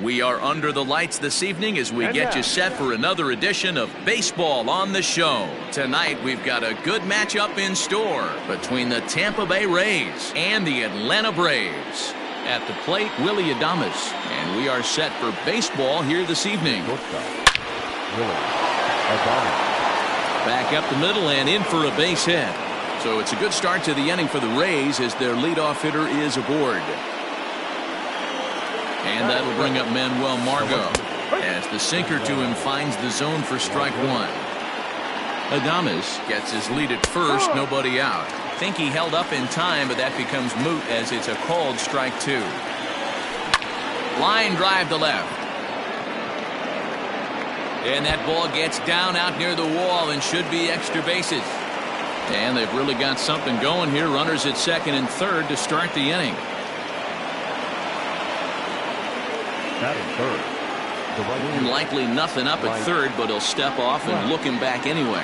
We are under the lights this evening as we get you set for another edition of Baseball on the Show. Tonight, we've got a good matchup in store between the Tampa Bay Rays and the Atlanta Braves. At the plate, Willie Adames, and we are set for baseball here this evening. Back up the middle and in for a base hit. So it's a good start to the inning for the Rays as their leadoff hitter is aboard. And that'll bring up Manuel Margot as the sinker to him finds the zone for strike one. Adames gets his lead at first, nobody out. Think he held up in time, but that becomes moot as it's a called strike two. Line drive to left. And that ball gets down out near the wall and should be extra bases. And they've really got something going here. Runners at second and third to start the inning. Likely nothing up at third, but he'll step off and look him back anyway.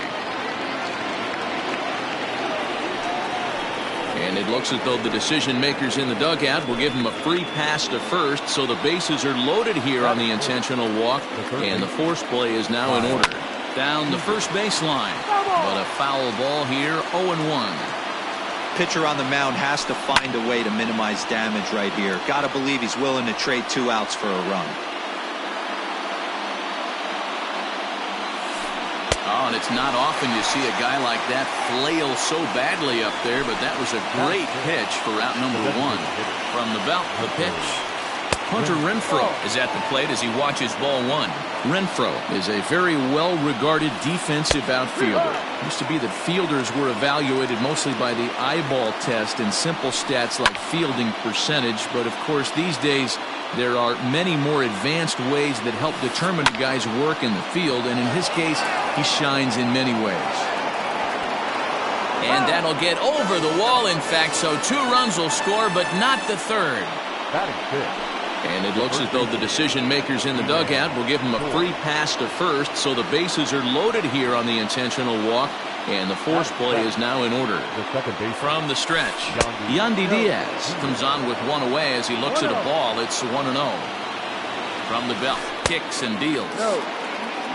And it looks as though the decision makers in the dugout will give him a free pass to first, so the bases are loaded here on the intentional walk, and the force play is now in order. Down the first baseline, but a foul ball here, 0-1. Pitcher on the mound has to find a way to minimize damage right here. Gotta believe he's willing to trade 2 outs for a run. Oh, and it's not often you see a guy like that flail so badly up there, but that was a great pitch for out number one. From the belt, the pitch. Hunter Renfroe is at the plate as he watches ball one. Renfroe is a very well-regarded defensive outfielder. It used to be that fielders were evaluated mostly by the eyeball test and simple stats like fielding percentage, but of course these days there are many more advanced ways that help determine a guy's work in the field, and in his case he shines in many ways. And that'll get over the wall, in fact, so 2 runs will score, but not the third. And it looks as though the decision makers in the dugout will give him a free pass to first, so the bases are loaded here on the intentional walk, and the force play is now in order. From the stretch, Yandy Diaz comes on with one away as he looks at a ball. It's 1-0. From the belt, kicks and deals.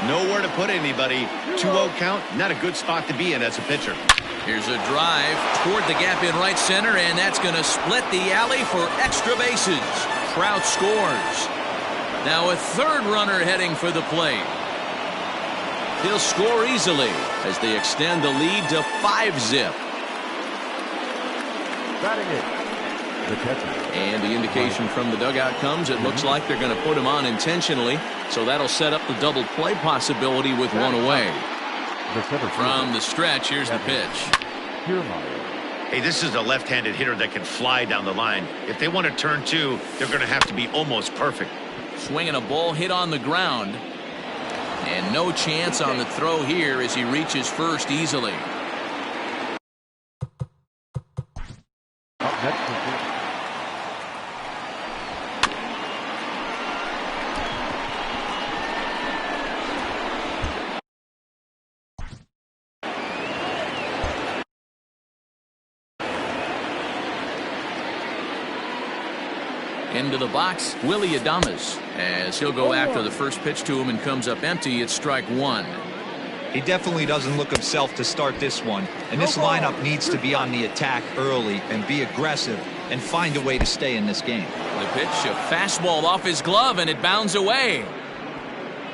Nowhere to put anybody. 2-0 count, not a good spot to be in as a pitcher. Here's a drive toward the gap in right center, and that's going to split the alley for extra bases. Trout scores. Now a third runner heading for the plate. He'll score easily as they extend the lead to 5-zip. And the indication from the dugout comes, it looks like they're going to put him on intentionally, so that'll set up the double play possibility with one away. From the stretch, here's the pitch. Hey, this is a left-handed hitter that can fly down the line. If they want to turn 2, they're going to have to be almost perfect. Swinging a ball hit on the ground. And no chance on the throw here as he reaches first easily. Into the box, Willie Adames, as he'll go after the first pitch to him and comes up empty. It's strike one. He definitely doesn't look himself to start this one, and this lineup needs to be on the attack early and be aggressive and find a way to stay in this game. The pitch, a fastball off his glove, and it bounds away.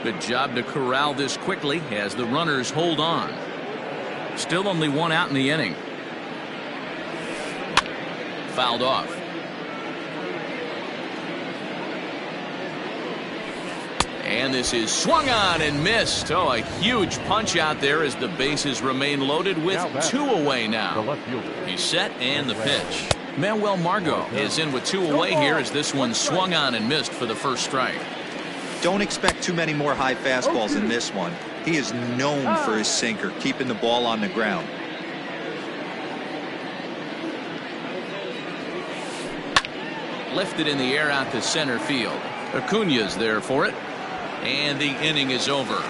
Good job to corral this quickly as the runners hold on. Still only 1 out in the inning. Fouled off. And this is swung on and missed. Oh, a huge punch out there as the bases remain loaded with 2 away now. He's set and the pitch. Manuel Margot is in with 2 away here as this one swung on and missed for the first strike. Don't expect too many more high fastballs in this one. He is known for his sinker, keeping the ball on the ground. Lifted in the air out to center field. Acuna's there for it. And the inning is over.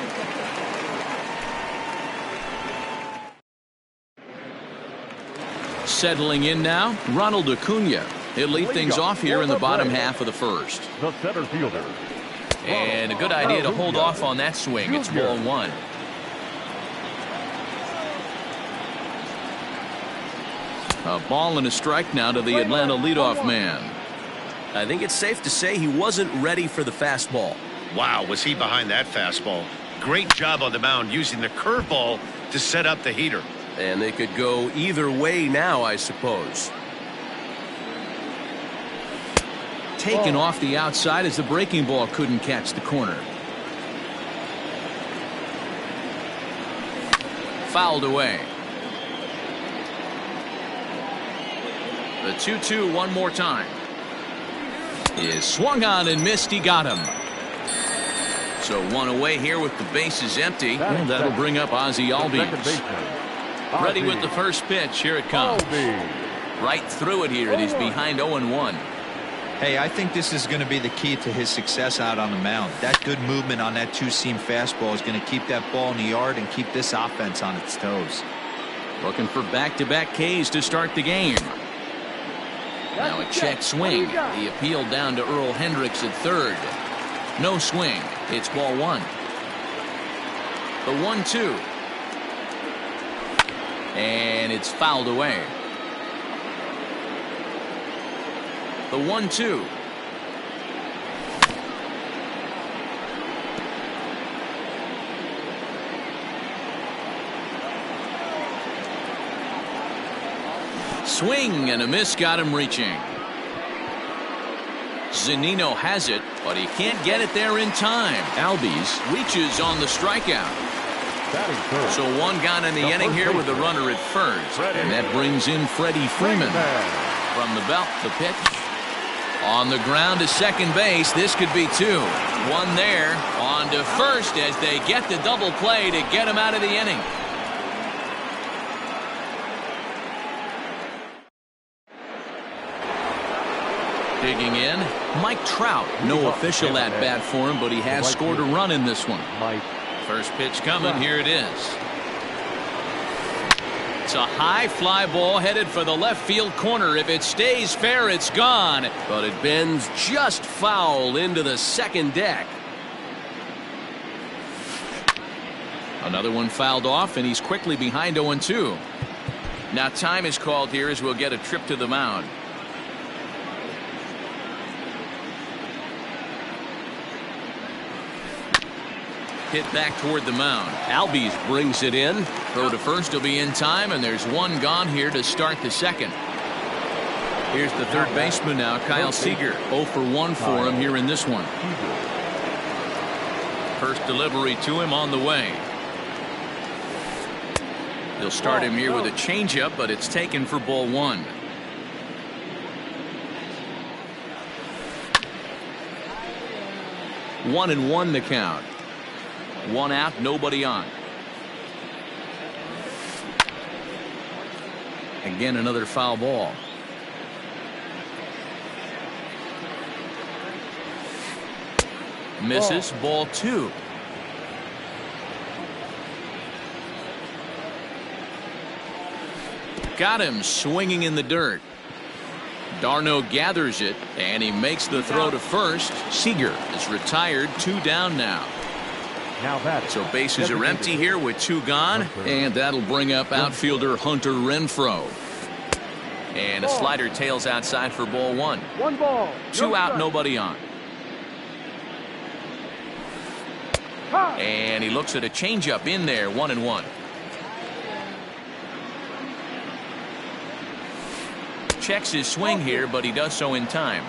Settling in now, Ronald Acuna. He'll lead things off here in the bottom half of the first. The center fielder, And a good idea to hold off on that swing. It's ball one. A ball and a strike now to the Atlanta leadoff man. I think it's safe to say he wasn't ready for the fastball. Wow, was he behind that fastball? Great job on the mound using the curveball to set up the heater. And they could go either way now, I suppose. Taken off the outside as the breaking ball couldn't catch the corner. Fouled away. The 2-2 one more time. Is swung on and missed. He got him. So one away here with the bases empty. And that'll bring up Ozzie Albies. Ready with the first pitch. Here it comes. Right through it here, and he's behind 0-1. Hey, I think this is going to be the key to his success out on the mound. That good movement on that two-seam fastball is going to keep that ball in the yard and keep this offense on its toes. Looking for back-to-back Ks to start the game. Now a check swing. The appeal down to Earl Hendricks at third. No swing. It's ball one. The 1-2. And it's fouled away. The 1-2. Swing and a miss got him reaching. Zunino has it, but he can't get it there in time. Albies reaches on the strikeout. So one gone in the inning here with a runner at first. And that brings in Freddie Freeman. From the belt, the pitch. On the ground to second base. This could be two. One there. On to first as they get the double play to get him out of the inning. Digging in, Mike Trout. No official at bat for him, but he has scored a run in this one. First pitch coming. Here it is. It's a high fly ball headed for the left field corner. If it stays fair, it's gone. But it bends just foul into the second deck. Another one fouled off, and he's quickly behind 0-2. Now time is called here as we'll get a trip to the mound. Hit back toward the mound. Albies brings it in. Throw to first will be in time, and there's one gone here to start the second. Here's the third baseman now, Kyle Seager. 0 for 1 for him here in this one. First delivery to him on the way. They'll start him here with a changeup, but it's taken for ball one. One and one the count. One out, nobody on. Again, another foul ball. Misses. Ball two. Got him swinging in the dirt. Darno gathers it, and he makes the throw to first. Seager is retired. 2 down now. So bases are empty here with 2 gone, and that'll bring up outfielder Hunter Renfroe. And a slider tails outside for ball one. 1 ball. 2 out, nobody on. And he looks at a changeup in there. 1-1. Checks his swing here, but he does so in time.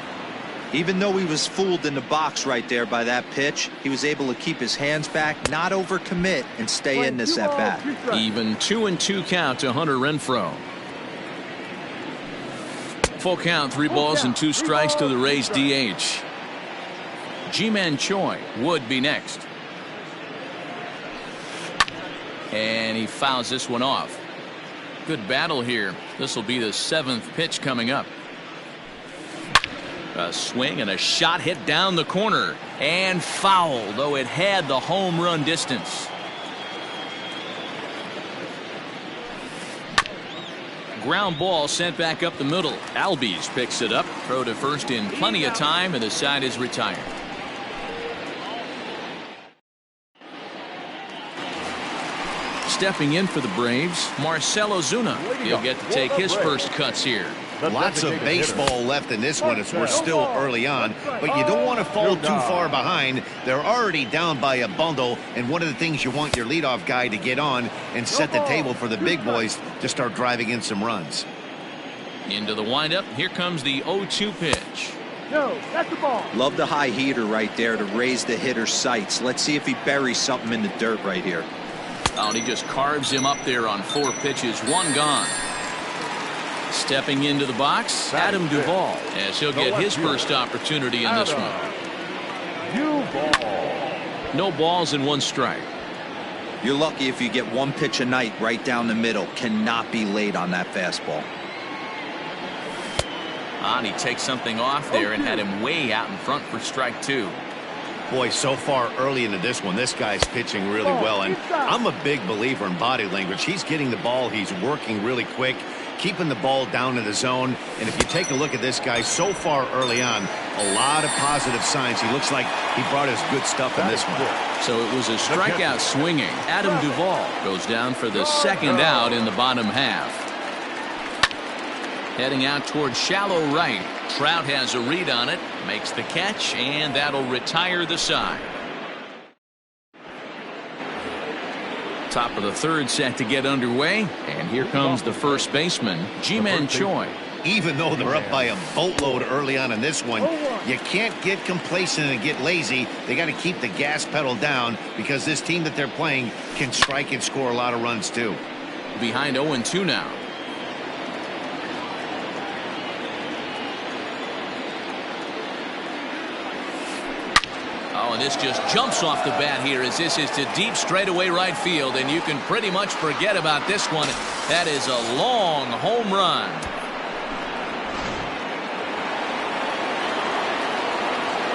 Even though he was fooled in the box right there by that pitch, he was able to keep his hands back, not overcommit, and stay in this at-bat. Even 2-2 count to Hunter Renfroe. Full count, 3 balls and 2 strikes to the Rays DH. Ji-Man Choi would be next. And he fouls this one off. Good battle here. This will be the 7th pitch coming up. A swing and a shot hit down the corner and foul, though it had the home run distance. Ground ball sent back up the middle. Albies picks it up. Throw to first in plenty of time, and the side is retired. stepping in for the Braves, Marcell Ozuna. He'll get to take his first cuts here. Lots of baseball left in this one as we're still early on, but you don't want to fall too far behind. They're already down by a bundle, and one of the things you want your leadoff guy to get on and set the table for the big boys to start driving in some runs. Into the windup, here comes the 0-2 pitch. No, that's the ball. Love the high heater right there to raise the hitter's sights. Let's see if he buries something in the dirt right here. Oh, and he just carves him up there on 4 pitches, 1 gone. Stepping into the box, Adam Duvall, as he'll get his first opportunity in this one. No balls and 1 strike. You're lucky if you get 1 pitch a night right down the middle. Cannot be late on that fastball. And he takes something off there and had him way out in front for strike 2. Boy, so far early into this one, this guy's pitching really well, and I'm a big believer in body language. He's getting the ball, he's working really quick, keeping the ball down in the zone. And if you take a look at this guy so far early on, a lot of positive signs. He looks like he brought his good stuff in this one. So it was a strikeout swinging. Adam Duvall goes down for the 2nd out in the bottom half. Heading out towards shallow right. Trout has a read on it, makes the catch, and that'll retire the side. Top of the 3rd set to get underway, and here comes the first baseman, Ji-Man Choi. Even though they're up by a boatload early on in this one, you can't get complacent and get lazy. They got to keep the gas pedal down because this team that they're playing can strike and score a lot of runs too. Behind 0-2 now. Oh, and this just jumps off the bat here as this is to deep straightaway right field, and you can pretty much forget about this one. That is a long home run.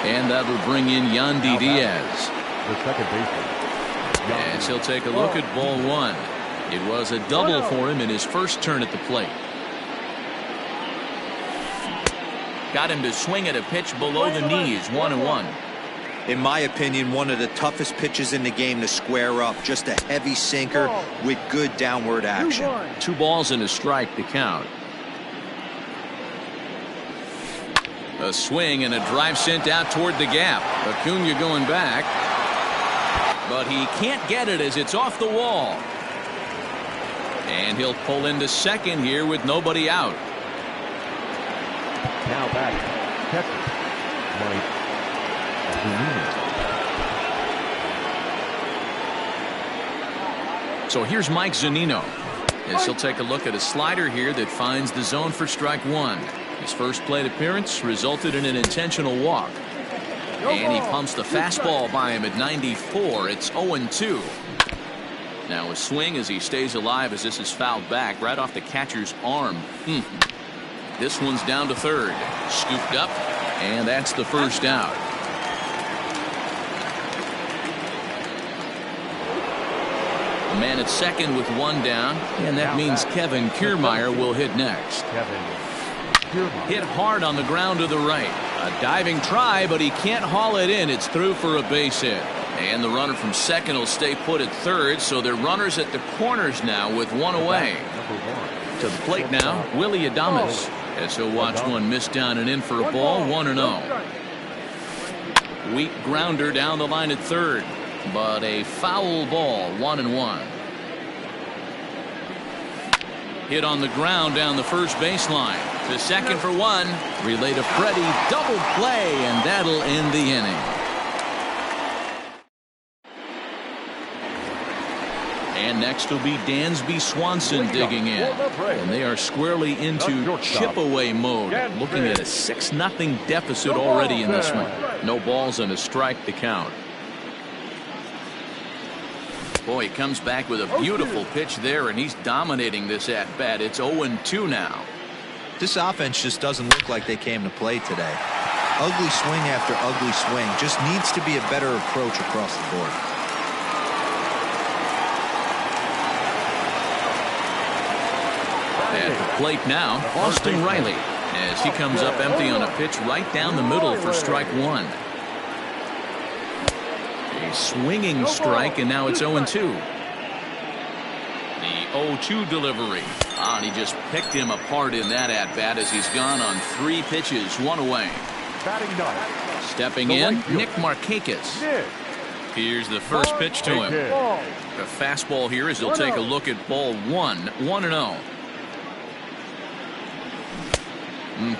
And that will bring in Yandy Diaz. The second baseman. As he'll take a look at ball 1. It was a double for him in his first turn at the plate. Got him to swing at a pitch below the knees, 1-1. In my opinion, one of the toughest pitches in the game to square up. Just a heavy sinker with good downward action. 2 balls and a strike to count. A swing and a drive sent out toward the gap. Acuna going back. But he can't get it as it's off the wall. And he'll pull into second here with nobody out. Now back. Catcher. Mike. So here's Mike Zunino as he'll take a look at a slider here that finds the zone for strike 1. His first plate appearance resulted in an intentional walk. And he pumps the fastball by him at 94. It's 0-2. Now a swing as he stays alive as this is fouled back right off the catcher's arm. This one's down to 3rd. Scooped up, and that's the first out. A man at second with 1 down, and that means Kevin Kiermaier will hit next. Hit hard on the ground to the right. A diving try, but he can't haul it in. It's through for a base hit. And the runner from second will stay put at 3rd, so they're runners at the corners now with 1 away. To the plate now, Willie Adames, as he'll watch one miss down and in for a ball, 1-0. Weak grounder down the line at 3rd. But a foul ball, 1-1. Hit on the ground down the first baseline. To second for 1. Relay to Freddie. Double play, and that'll end the inning. And next will be Dansby Swanson digging in. And they are squarely into chip-away mode. Looking at a 6-0 deficit already in this one. No balls and a strike to count. Boy, he comes back with a beautiful pitch there, and he's dominating this at-bat. It's 0-2 now. This offense just doesn't look like they came to play today. Ugly swing after ugly swing. Just needs to be a better approach across the board. At the plate now, Austin Riley, as he comes up empty on a pitch right down the middle for strike 1. A swinging strike, and now it's 0-2. The 0-2 delivery. And he just picked him apart in that at-bat as he's gone on 3 pitches, 1 away. Batting ninth. Stepping in, Nick Markakis. Here's the first pitch to him. The fastball here as he'll take a look at ball 1, 1-0.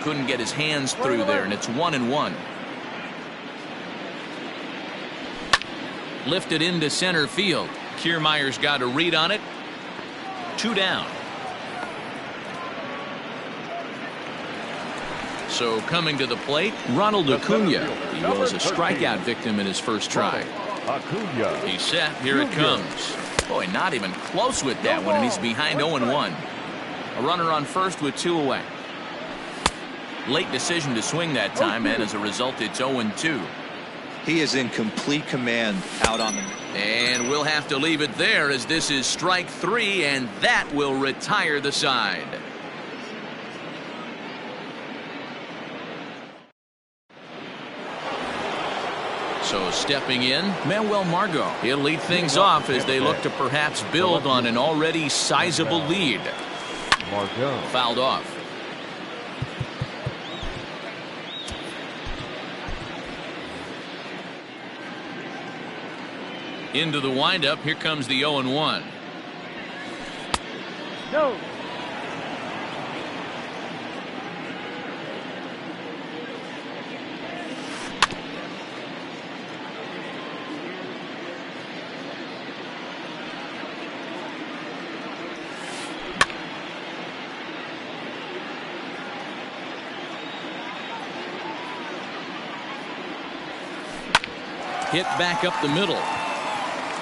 Couldn't get his hands through there, and it's 1-1. Lifted into center field. Kiermaier's got a read on it. 2 down. So coming to the plate, Ronald Acuna. He was a strikeout victim in his first try. He's set. Here it comes. Boy, not even close with that one, and he's behind 0-1. A runner on first with 2 away. Late decision to swing that time, and as a result, it's 0-2. He is in complete command out on the... And we'll have to leave it there as this is strike 3, and that will retire the side. So stepping in, Manuel Margot. He'll lead things off as they look to perhaps build on an already sizable lead. Fouled off. Into the windup. Here comes the 0-1. No. Hit back up the middle.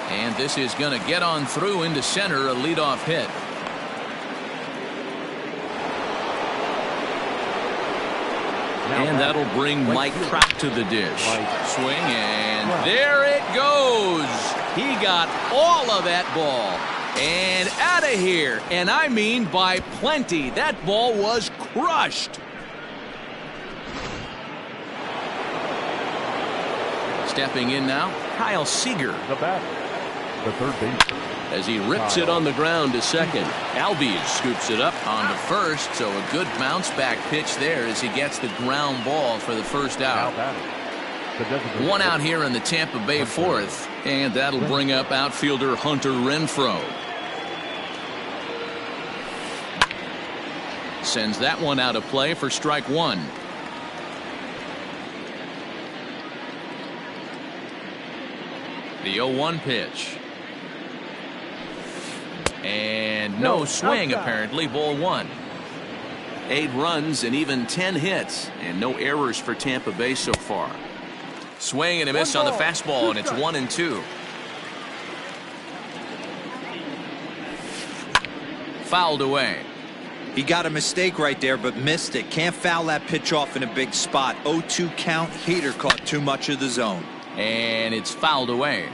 And this is going to get on through into center, a leadoff hit. And that'll bring Mike Trout to the dish. Swing, and there it goes. He got all of that ball. And out of here. And I mean by plenty. That ball was crushed. Stepping in now, Kyle Seager. The batter, the third baseman. As he rips it on the ground to second. Albies scoops it up onto first, so a good bounce back pitch there as he gets the ground ball for the first out. 1 out here in the Tampa Bay 4th, and that'll bring up outfielder Hunter Renfroe. Sends that one out of play for strike 1. The 0-1 pitch. And no swing, apparently. Ball 1. 8 runs and even 10 hits, and no errors for Tampa Bay so far. Swing and a miss on the fastball, and it's 1-2. Fouled away. He got a mistake right there, but missed it. Can't foul that pitch off in a big spot. 0-2 count. Hader caught too much of the zone. And it's fouled away.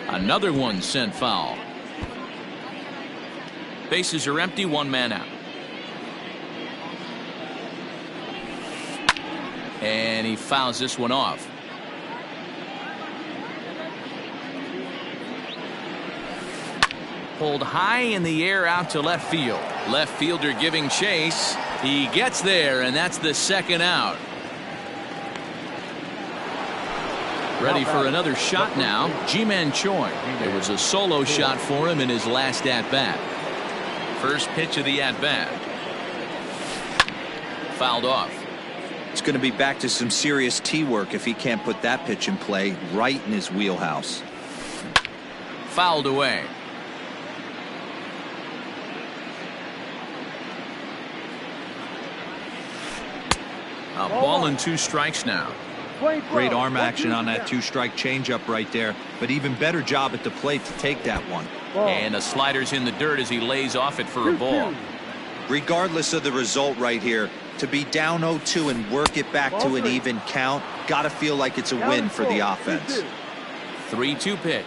Another one sent foul. Bases are empty, 1 man out. And he fouls this one off. Pulled high in the air out to left field. Left fielder giving chase. He gets there, and that's the 2nd out. Ready for another shot now, Ji-Man Choi. It was a solo shot for him in his last at-bat. First pitch of the at-bat. Fouled off. It's going to be back to some serious tee work if he can't put that pitch in play right in his wheelhouse. Fouled away. A ball and 2 strikes now. Great arm action on that 2-strike changeup right there, but even better job at the plate to take that one. And the slider's in the dirt as he lays off it for a ball. Regardless of the result right here, to be down 0-2 and work it back to an even count, gotta feel like it's a win for the offense. 3-2 pitch.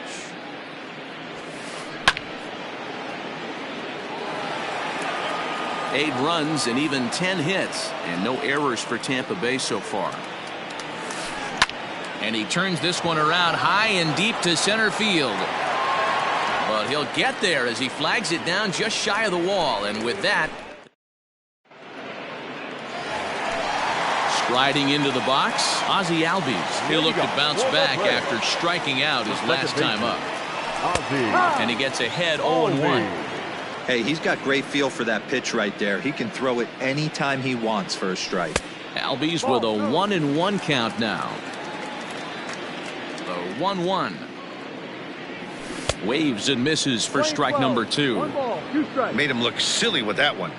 Eight runs and even 10 hits, and no errors for Tampa Bay so far. And he turns this one around high and deep to center field. But he'll get there as he flags it down just shy of the wall. And with that, striding into the box, Ozzie Albies. He'll look to bounce back after striking out his last time up. And he gets ahead 0-1. Hey, he's got great feel for that pitch right there. He can throw it anytime he wants for a strike. Albies with a 1-1 count now. The 1-1. Waves and misses for strike number 2. Made him look silly with that one.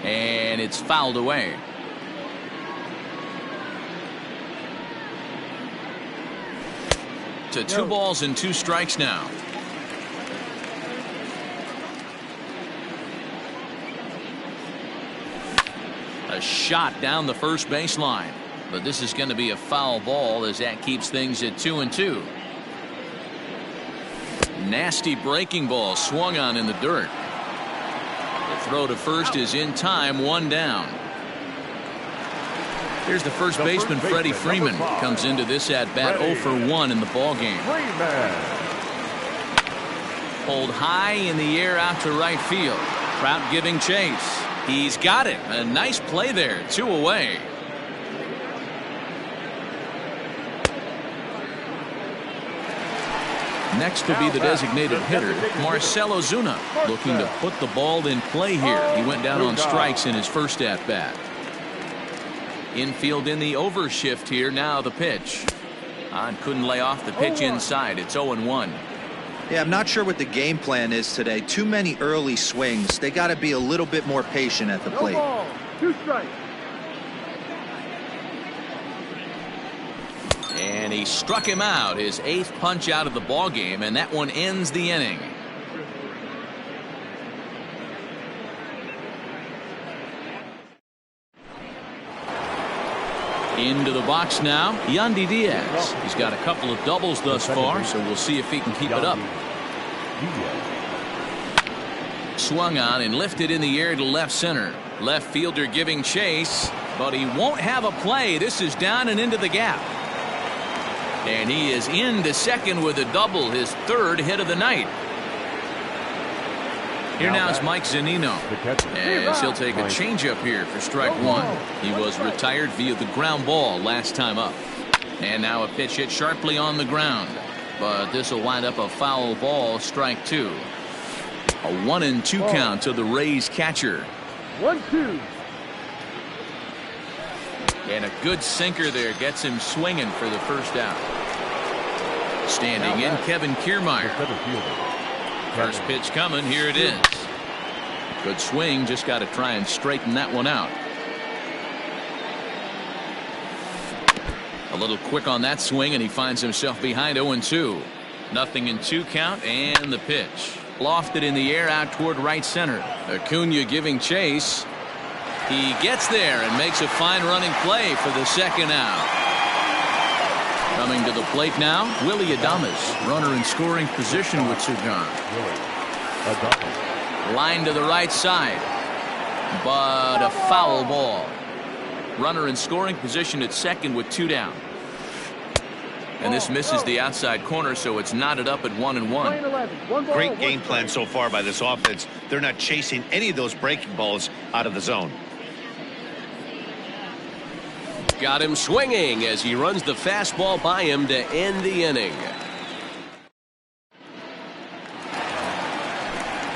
And it's fouled away. To 2 balls and 2 strikes now. A shot down the first baseline. But this is going to be a foul ball as that keeps things at 2-2. Nasty breaking ball swung on in the dirt. The throw to first is in time, 1 down. Here's the first baseman, Freddie Freeman. Comes into this at bat 0 for 1 in the ball game. Pulled high in the air out to right field. Trout giving chase. He's got it. A nice play there. 2 away. Next will be the designated hitter, Marcell Ozuna, looking to put the ball in play here. He went down on strikes in his first at-bat. Infield in the overshift here. Now the pitch. Couldn't lay off the pitch inside. It's 0-1. Yeah, I'm not sure what the game plan is today. Too many early swings. They got to be a little bit more patient at the plate. 2 strikes. And he struck him out, his 8th punch out of the ball game, and that one ends the inning. Into the box now, Yandy Diaz. He's got a couple of doubles thus far, so we'll see if he can keep it up. Swung on and lifted in the air to left center. Left fielder giving chase, but he won't have a play. This is down and into the gap. And he is into second with a double, his 3rd hit of the night. Here now is Mike Zunino, as he'll take a changeup here for strike 1. He was retired via the ground ball last time up. And now a pitch hit sharply on the ground. But this will wind up a foul ball, strike 2. A 1-2 count to the Rays catcher. 1-2. And a good sinker there gets him swinging for the first out. Standing in, Kevin Kiermaier. First pitch coming. Here it is. Good swing. Just got to try and straighten that one out. A little quick on that swing, and he finds himself behind 0-2. 0-2 count, and the pitch. Lofted in the air out toward right center. Acuna giving chase. He gets there and makes a fine running play for the 2nd out. Coming to the plate now, Willy Adames, runner in scoring position with 2 gone. Line to the right side, but a foul ball. Runner in scoring position at 2nd with 2 down. And this misses the outside corner, so it's knotted up at 1-1. Great game plan so far by this offense. They're not chasing any of those breaking balls out of the zone. Got him swinging as he runs the fastball by him to end the inning.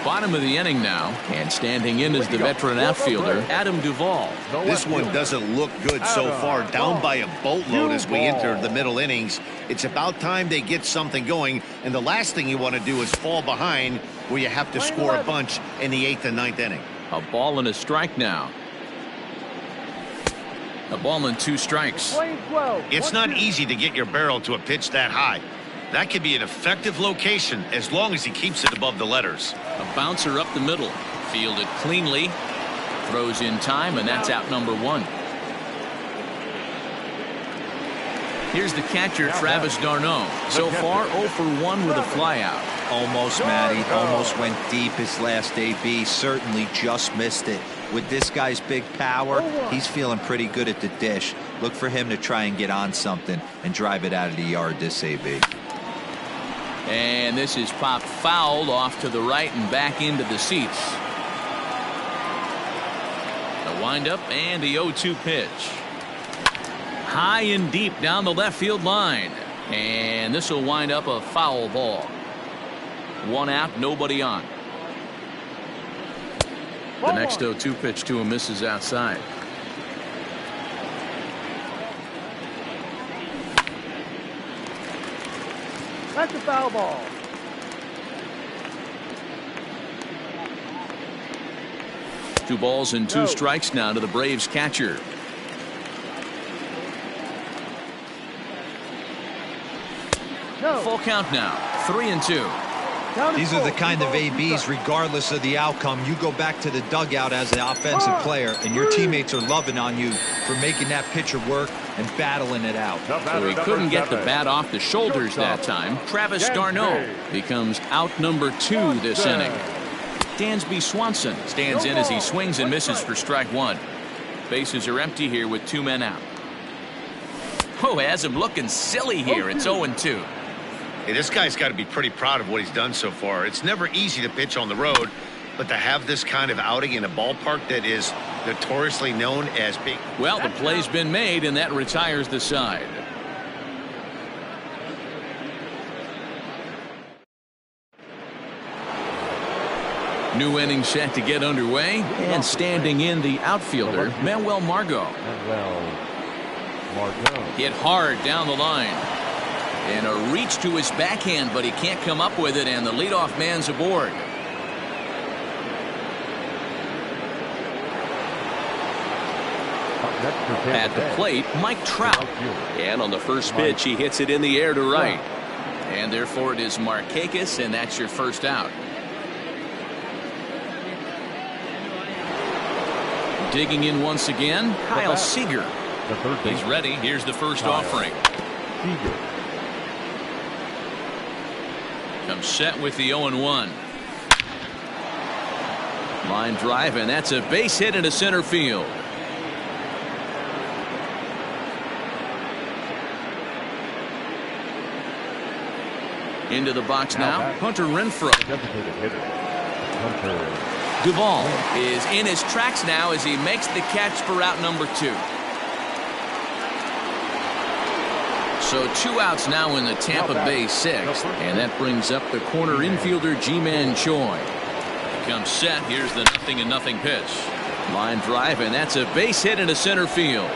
Bottom of the inning now, and standing in is the veteran outfielder, Adam Duvall. This one doesn't look good so far. Down by a boatload as we enter the middle innings. It's about time they get something going, and the last thing you want to do is fall behind where you have to score a bunch in the 8th and 9th inning. A ball and a strike now. A ball and 2 strikes. It's not easy to get your barrel to a pitch that high. That could be an effective location as long as he keeps it above the letters. A bouncer up the middle. Fielded cleanly. Throws in time, and that's out number 1. Here's the catcher, Travis d'Arnaud. So far, 0 for 1 with a flyout. Almost, Matty. Almost went deep his last AB. Certainly just missed it. With this guy's big power, he's feeling pretty good at the dish. Look for him to try and get on something and drive it out of the yard this AB. And this is popped fouled off to the right and back into the seats. The windup and the 0-2 pitch. High and deep down the left field line. And this will wind up a foul ball. 1 out, nobody on. The next 0-2 pitch to him misses outside. That's a foul ball. Two balls and two strikes now to the Braves catcher. Full count now. 3-2. These are the kind of ABs, regardless of the outcome, you go back to the dugout as an offensive player, and your teammates are loving on you for making that pitcher work and battling it out. So he couldn't get the bat off the shoulders that time. Travis d'Arnaud becomes out number 2 this inning. Dansby Swanson stands in as he swings and misses for strike 1. Bases are empty here with 2 men out. Oh, has him looking silly here. It's 0-2. Hey, this guy's got to be pretty proud of what he's done so far. It's never easy to pitch on the road, but to have this kind of outing in a ballpark that is notoriously known as big. Well, the play's been made, and that retires the side. New inning set to get underway, and standing in the outfielder, Manuel Margot. Hit hard down the line. And a reach to his backhand, but he can't come up with it, and the leadoff man's aboard. At the plate, Mike Trout. And on the first pitch, he hits it in the air to right. And therefore it is Markakis, and that's your first out. Digging in once again, Kyle Seager. He's ready. Here's the first offering. Comes set with the 0-1. Line drive, and that's a base hit into center field. Into the box now, Hunter Renfroe. Duvall is in his tracks now as he makes the catch for out number 2. So 2 outs now in the Tampa Bay 6th, and that brings up the corner infielder Ji-Man Choi. Comes set. Here's the 0-0 pitch. Line drive, and that's a base hit into center field.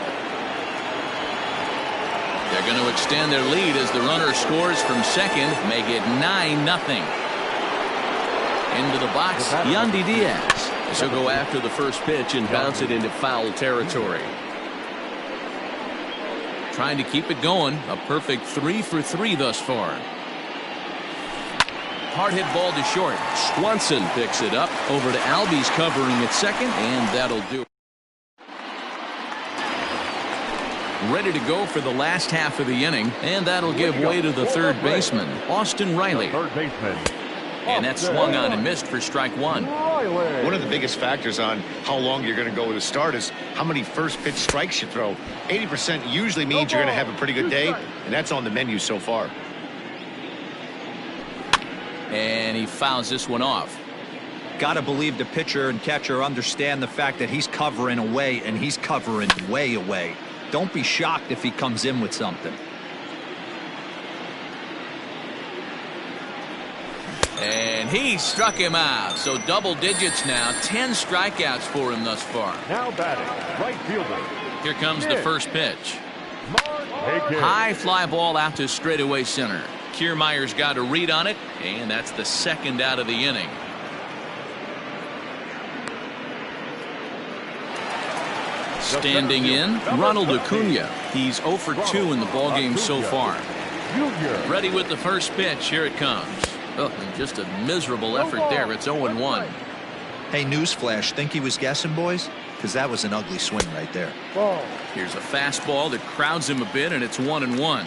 They're going to extend their lead as the runner scores from second, make it 9-0. Into the box, Yandy Diaz. She'll go after the first pitch and bounce it into foul territory. Trying to keep it going. A perfect 3 for 3 thus far. Hard hit ball to short. Swanson picks it up. Over to Albies covering at second, and that'll do it. Ready to go for the last half of the inning, and that'll give way to the third baseman, Austin Riley. And that swung on and missed for strike 1. One of the biggest factors on how long you're going to go with a start is how many first pitch strikes you throw. 80% usually means you're going to have a pretty good day, and that's on the menu so far. And he fouls this one off. Got to believe the pitcher and catcher understand the fact that he's covering away, and he's covering way away. Don't be shocked if he comes in with something. And he struck him out. So double digits now. 10 strikeouts for him thus far. Now batting, right fielder. Here comes the first pitch. High fly ball out to straightaway center. Kiermaier's got a read on it, and that's the second out of the inning. Standing in, Ronald Acuna. He's 0 for 2 in the ballgame so far. Ready with the first pitch. Here it comes. Oh, and just a miserable effort there. It's 0-1. Hey, newsflash, think he was guessing, boys? because that was an ugly swing right there. Ball. Here's a fastball that crowds him a bit, and it's 1-1.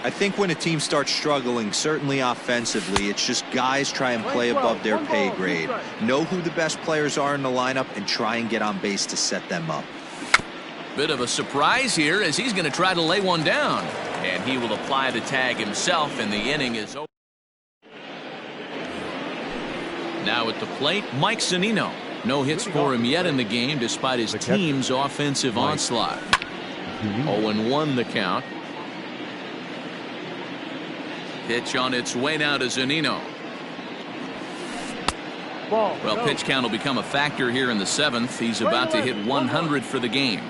I think when a team starts struggling, certainly offensively, it's just guys try and play above their pay grade. Know who the best players are in the lineup and try and get on base to set them up. Bit of a surprise here as he's going to try to lay one down. And he will apply the tag himself, and the inning is over. Now at the plate, Mike Zunino. No hits for him yet in the game despite his team's offensive onslaught. 0-1 the count. Pitch on its way now to Zunino. Well, pitch count will become a factor here in the 7th. He's about to hit 100 for the game.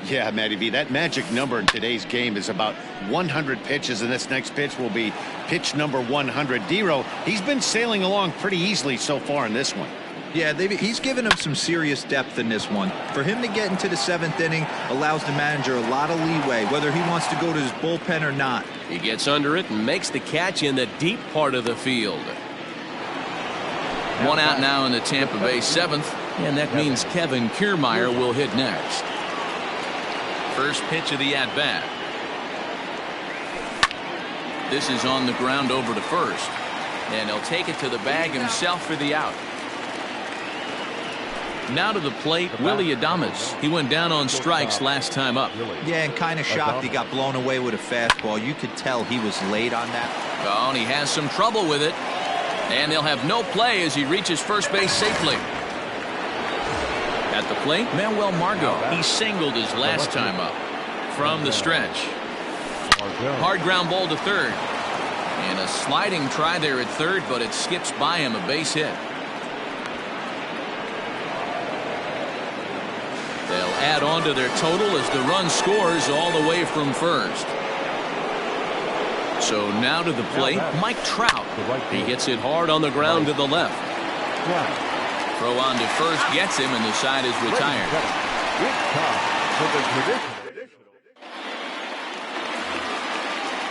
Yeah, Matty V, that magic number in today's game is about 100 pitches, and this next pitch will be pitch number 100. Dero, he's been sailing along pretty easily so far in this one. Yeah, he's given him some serious depth in this one. For him to get into the 7th inning allows the manager a lot of leeway, whether he wants to go to his bullpen or not. He gets under it and makes the catch in the deep part of the field. One out now in the Tampa Bay 7th, and that means Kevin Kiermaier will hit next. First pitch of the at-bat. This is on the ground over to first, and he'll take it to the bag himself for the out. Now to the plate, Willy Adames. He went down on strikes last time up. Yeah, and kind of shocked he got blown away with a fastball. You could tell he was late on that. Oh, and he has some trouble with it. And they'll have no play as he reaches first base safely. At the plate, Manuel Margot. He singled his last time up. From the stretch. Hard ground ball to third. And a sliding try there at third, but it skips by him, a base hit. They'll add on to their total as the run scores all the way from first. So now to the plate, Mike Trout. He hits it hard on the ground to the left. Throw on to first, gets him, and the side is retired.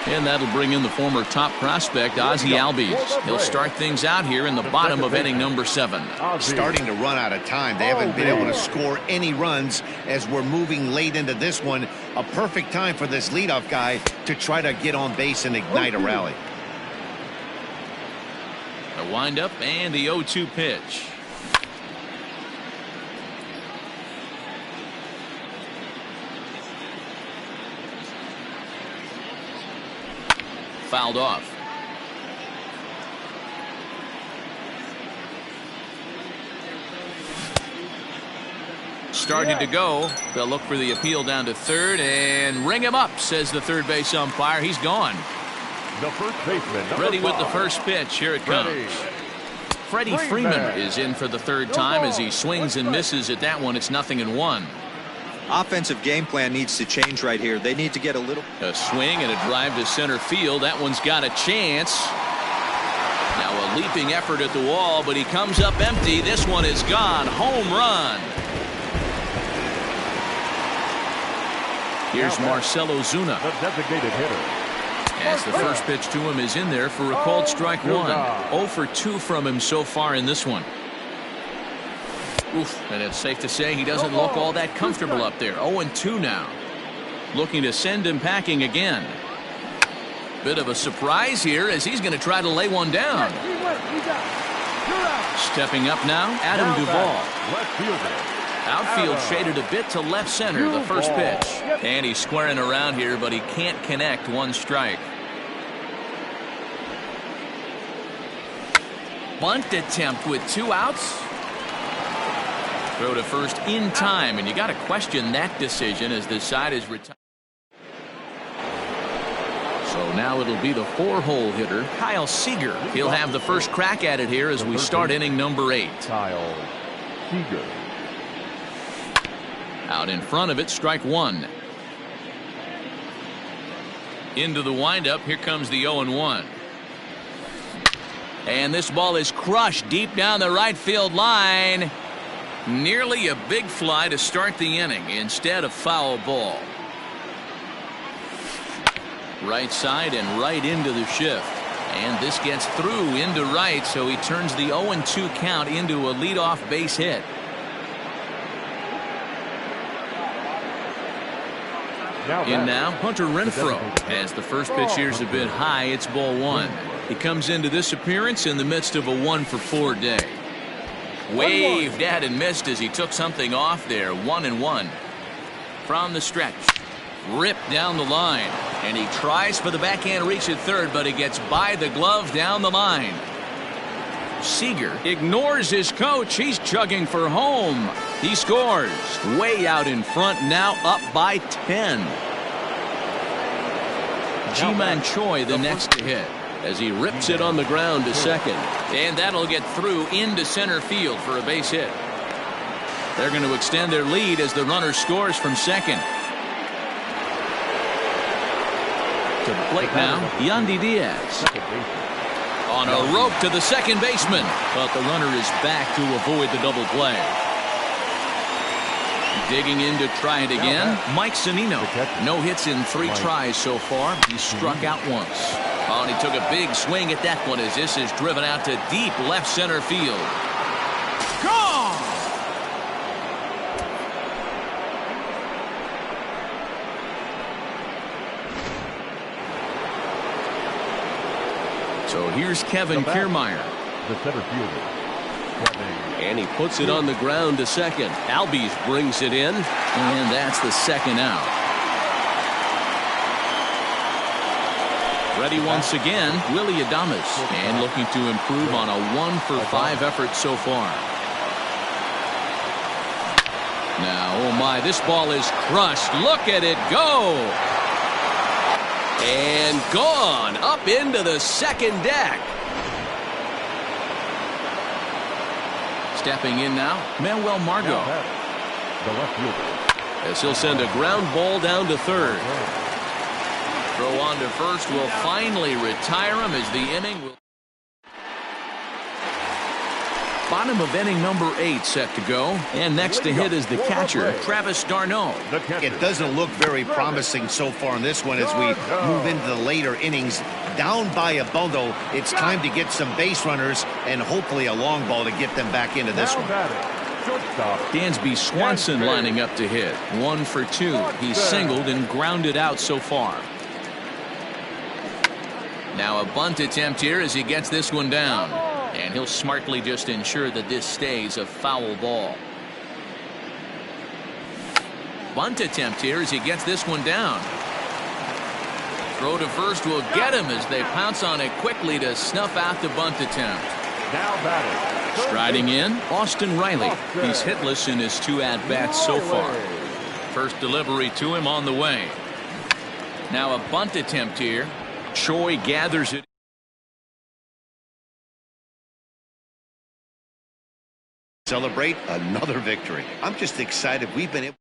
And that'll bring in the former top prospect, Ozzie Albies. He'll start things out here in the bottom of inning number 7. Starting to run out of time. They haven't been able to score any runs as we're moving late into this one. A perfect time for this leadoff guy to try to get on base and ignite a rally. A windup and the 0-2 pitch. Fouled off. Started to go. They'll look for the appeal down to third and ring him up, says the third base umpire. He's gone. The first baseman. Ready with the first pitch. Here it comes. Freddie Freeman is in for the third time as he swings and misses at that one. It's 0-1. Offensive game plan needs to change right here. They need to get a little... A swing and a drive to center field. That one's got a chance. Now a leaping effort at the wall, but he comes up empty. This one is gone. Home run. Here's Marcelo Zuna. The designated hitter. As the first pitch to him is in there for a called strike 1. 0 for 2 from him so far in this one. Oof, and it's safe to say he doesn't look all that comfortable up there. 0-2 now. Looking to send him packing again. Bit of a surprise here as he's going to try to lay one down. Stepping up now, Adam Duvall. Left fielder. Outfield shaded a bit to left center, the first pitch. And he's squaring around here, but he can't connect. 1 strike. Bunt attempt with 2 outs. Throw to first in time, and you got to question that decision as the side is retired. So now it'll be the 4-hole hitter, Kyle Seager. He'll have the first crack at it here as we start inning number 8. Kyle Seager. Out in front of it, strike 1. Into the windup, here comes the 0-1. And this ball is crushed deep down the right field line. Nearly a big fly to start the inning instead of foul ball. Right side and right into the shift. And this gets through into right, so he turns the 0-2 count into a leadoff base hit. In now, Hunter Renfroe. As the first pitch here is a bit high, it's ball one. He comes into this appearance in the midst of a 1-for-4 day. Waved at and missed as he took something off there. 1-1. From the stretch. Ripped down the line. And he tries for the backhand reach at third, but he gets by the glove down the line. Seager ignores his coach. He's chugging for home. He scores. Way out in front, now up by 10. Ji-Man Choi the next to hit as he rips it on the ground to second. And that'll get through into center field for a base hit. They're going to extend their lead as the runner scores from second. To the plate now, Yandy Diaz. On a rope to the second baseman, but the runner is back to avoid the double play. Digging in to try it again, Mike Zunino. No hits in 3 tries so far. He struck out once. Oh, and he took a big swing at that one as this is driven out to deep left center field. Gone! So here's Kevin Kiermaier. The center fielder. And he puts it on the ground to second. Albies brings it in. And that's the second out. Ready once again, Willie Adames. And looking to improve on a 1-for-5 effort so far. Now, oh my, this ball is crushed. Look at it go. And gone up into the second deck. Stepping in now, Manuel Margot. The left fielder. As he'll send a ground ball down to third. Throw on to first will finally retire him as the inning will. Bottom of inning number 8 set to go. And next to hit is the catcher, Travis d'Arnaud. It doesn't look very promising so far in this one as we move into the later innings. Down by a bundle, it's time to get some base runners and hopefully a long ball to get them back into this one. Dansby Swanson lining up to hit. 1 for 2. He's singled and grounded out so far. Now a bunt attempt here as he gets this one down. And he'll smartly just ensure that this stays a foul ball. Bunt attempt here as he gets this one down. Throw to first will get him as they pounce on it quickly to snuff out the bunt attempt. Striding in, Austin Riley. He's hitless in his 2 at-bats so far. First delivery to him on the way. Now a bunt attempt here. Choi gathers it. Celebrate another victory. I'm just excited we've been able